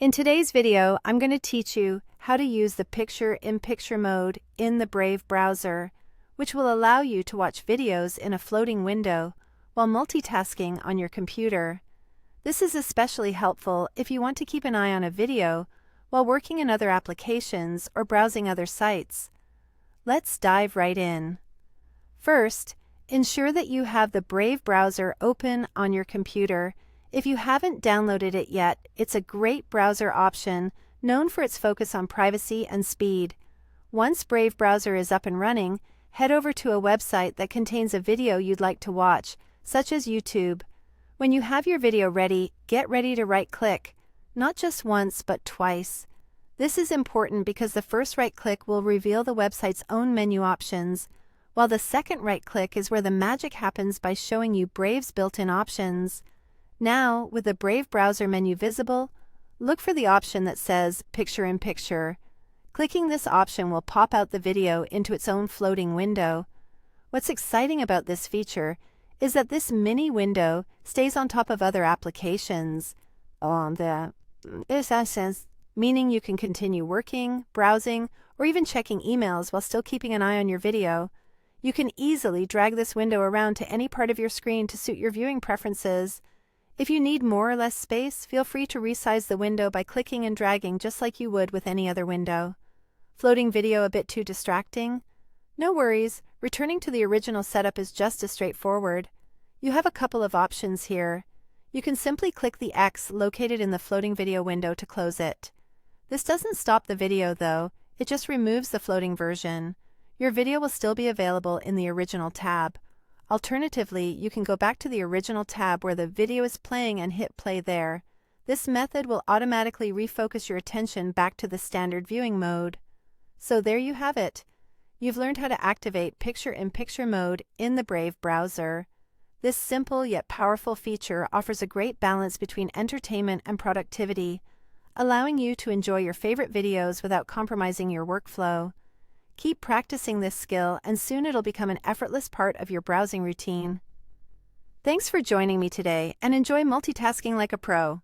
In today's video, I'm going to teach you how to use the picture-in-picture mode in the Brave browser, which will allow you to watch videos in a floating window while multitasking on your computer. This is especially helpful if you want to keep an eye on a video while working in other applications or browsing other sites. Let's dive right in. First, ensure that you have the Brave browser open on your computer. If you haven't downloaded it yet, it's a great browser option known for its focus on privacy and speed. Once Brave browser is up and running, head over to a website that contains a video you'd like to watch, such as YouTube. When you have your video ready, get ready to right-click, not just once but twice. This is important because the first right-click will reveal the website's own menu options, while the second right-click is where the magic happens by showing you Brave's built-in options. Now, with the Brave browser menu visible, look for the option that says Picture-in-Picture. Clicking this option will pop out the video into its own floating window. What's exciting about this feature is that this mini window stays on top of other applications, meaning you can continue working, browsing, or even checking emails while still keeping an eye on your video. You can easily drag this window around to any part of your screen to suit your viewing preferences. If you need more or less space, feel free to resize the window by clicking and dragging just like you would with any other window. Floating video a bit too distracting? No worries, returning to the original setup is just as straightforward. You have a couple of options here. You can simply click the X located in the floating video window to close it. This doesn't stop the video though, it just removes the floating version. Your video will still be available in the original tab. Alternatively, you can go back to the original tab where the video is playing and hit play there. This method will automatically refocus your attention back to the standard viewing mode. So there you have it. You've learned how to activate picture-in-picture mode in the Brave browser. This simple yet powerful feature offers a great balance between entertainment and productivity, allowing you to enjoy your favorite videos without compromising your workflow. Keep practicing this skill and soon it'll become an effortless part of your browsing routine. Thanks for joining me today and enjoy multitasking like a pro.